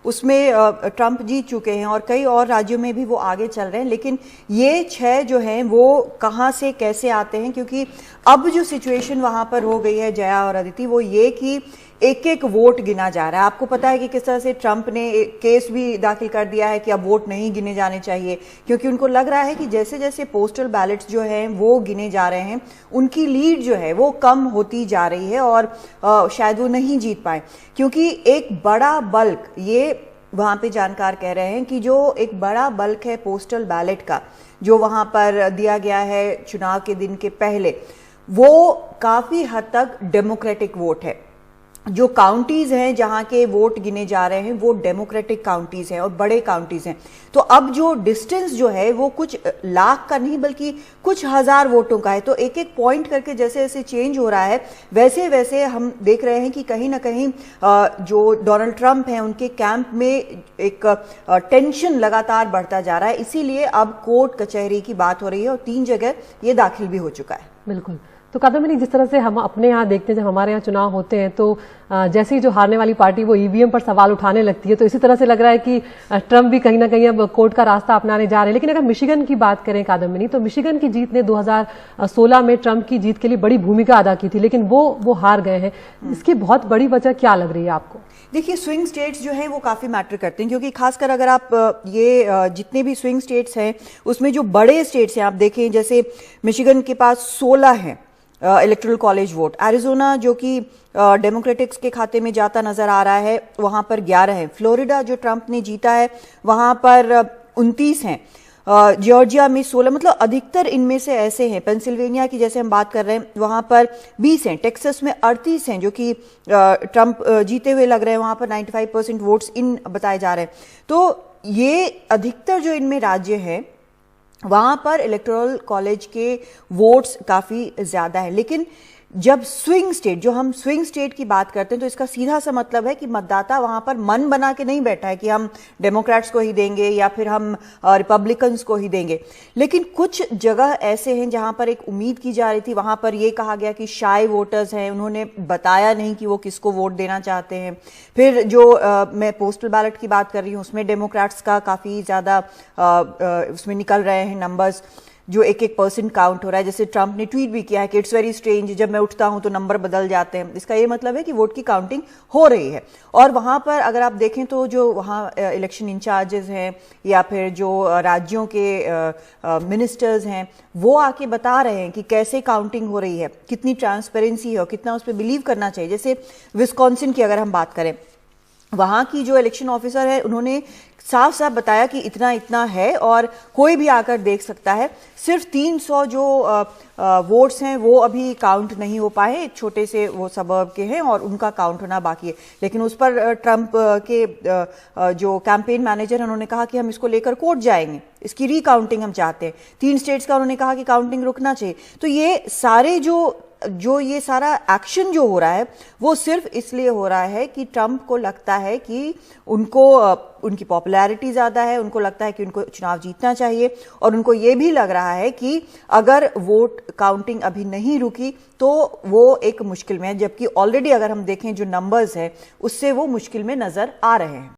उसमें ट्रंप जीत चुके हैं और कई और राज्यों में भी वो आगे चल रहे हैं, लेकिन ये 6 जो हैं वो कहां से कैसे आते हैं, क्योंकि अब जो सिचुएशन वहां पर हो गई है जया और अदिति, वो ये कि एक एक वोट गिना जा रहा है। आपको पता है कि किस तरह से ट्रंप ने केस भी दाखिल कर दिया है कि अब वोट नहीं गिने जाने चाहिए, क्योंकि उनको लग रहा है कि जैसे जैसे पोस्टल बैलेट्स जो हैं वो गिने जा रहे हैं, उनकी लीड जो है वो कम होती जा रही है और शायद वो नहीं जीत पाए, क्योंकि एक बड़ा बल्क, ये वहां पे जानकार कह रहे हैं कि जो एक बड़ा बल्क है पोस्टल बैलेट का जो वहां पर दिया गया है चुनाव के दिन के पहले, वो काफी हद तक डेमोक्रेटिक वोट है। जो काउंटीज हैं जहां के वोट गिने जा रहे हैं वो डेमोक्रेटिक काउंटीज हैं और बड़े काउंटीज हैं। तो अब जो डिस्टेंस जो है वो कुछ लाख का नहीं बल्कि कुछ हजार वोटों का है। तो एक एक पॉइंट करके जैसे जैसे चेंज हो रहा है वैसे वैसे हम देख रहे हैं कि कहीं ना कहीं जो डोनाल्ड ट्रंप हैं उनके कैंप में एक टेंशन लगातार बढ़ता जा रहा है। इसीलिए अब कोर्ट कचहरी की बात हो रही है और 3 जगह ये दाखिल भी हो चुका है। बिल्कुल। तो कादम्बिनी, जिस तरह से हम अपने यहाँ देखते हैं, जब हमारे यहाँ चुनाव होते हैं तो जैसे ही जो हारने वाली पार्टी वो ईवीएम पर सवाल उठाने लगती है, तो इसी तरह से लग रहा है कि ट्रंप भी कहीं ना कहीं अब कोर्ट का रास्ता अपनाने जा रहे हैं। लेकिन अगर मिशिगन की बात करें कादम्बिनी, तो मिशिगन की जीत ने 2016 में ट्रंप की जीत के लिए बड़ी भूमिका अदा की थी, लेकिन वो हार गए हैं। इसकी बहुत बड़ी वजह क्या लग रही है आपको? देखिए, स्विंग स्टेट्स जो हैं वो काफी मैटर करते हैं, क्योंकि खासकर अगर आप ये जितने भी स्विंग स्टेट्स हैं उसमें जो बड़े स्टेट्स हैं आप देखें, जैसे मिशिगन के पास 16 हैं इलेक्टोरल कॉलेज वोट, एरिजोना जो कि डेमोक्रेटिक्स के खाते में जाता नजर आ रहा है वहां पर 11 है, फ्लोरिडा जो ट्रंप ने जीता है वहां पर 29 हैं, जॉर्जिया में 16, मतलब अधिकतर इनमें से ऐसे हैं। पेंसिल्वेनिया की जैसे हम बात कर रहे हैं वहां पर 20 हैं, टेक्सास में 38 हैं जो कि ट्रंप जीते हुए लग रहे हैं, वहां पर 95% वोट्स इन बताए जा रहे हैं। तो ये अधिकतर जो इनमें राज्य हैं वहां पर इलेक्टोरल कॉलेज के वोट्स काफी ज्यादा है। लेकिन जब स्विंग स्टेट, जो हम स्विंग स्टेट की बात करते हैं, तो इसका सीधा सा मतलब है कि मतदाता वहां पर मन बना के नहीं बैठा है कि हम डेमोक्रेट्स को ही देंगे या फिर हम रिपब्लिकन्स को ही देंगे। लेकिन कुछ जगह ऐसे हैं जहां पर एक उम्मीद की जा रही थी, वहां पर यह कहा गया कि शाय वोटर्स हैं, उन्होंने बताया नहीं कि वो किसको वोट देना चाहते हैं। फिर जो मैं पोस्टल बैलेट की बात कर रही हूं उसमें डेमोक्रेट्स का काफी ज्यादा उसमें निकल रहे हैं नंबर्स, जो 1% काउंट हो रहा है। जैसे ट्रंप ने ट्वीट भी किया है कि इट्स वेरी स्ट्रेंज, जब मैं उठता हूं तो नंबर बदल जाते हैं। इसका ये मतलब है कि वोट की काउंटिंग हो रही है। और वहां पर अगर आप देखें तो जो वहां इलेक्शन इंचार्जेस हैं या फिर जो राज्यों के मिनिस्टर्स हैं वो आके बता रहे हैं कि कैसे काउंटिंग हो रही है, कितनी ट्रांसपेरेंसी है और कितना उस पर बिलीव करना चाहिए। जैसे विस्कॉन्सिन की अगर हम बात करें, वहां की जो इलेक्शन ऑफिसर है उन्होंने साफ साफ बताया कि इतना इतना है और कोई भी आकर देख सकता है। सिर्फ 300 जो वोट्स हैं वो अभी काउंट नहीं हो पाए, एक छोटे से वो सबर्ब के हैं और उनका काउंट होना बाकी है। लेकिन उस पर ट्रंप के जो कैंपेन मैनेजर हैं उन्होंने कहा कि हम इसको लेकर कोर्ट जाएंगे, इसकी रीकाउंटिंग हम चाहते हैं। 3 स्टेट्स का उन्होंने कहा कि काउंटिंग रुकना चाहिए। तो ये सारे जो ये सारा एक्शन जो हो रहा है वो सिर्फ इसलिए हो रहा है कि ट्रंप को लगता है कि उनको उनकी पॉपुलैरिटी ज्यादा है, उनको लगता है कि उनको चुनाव जीतना चाहिए और उनको ये भी लग रहा है कि अगर वोट काउंटिंग अभी नहीं रुकी तो वो एक मुश्किल में है, जबकि ऑलरेडी अगर हम देखें जो नंबर्स हैं उससे वो मुश्किल में नजर आ रहे हैं।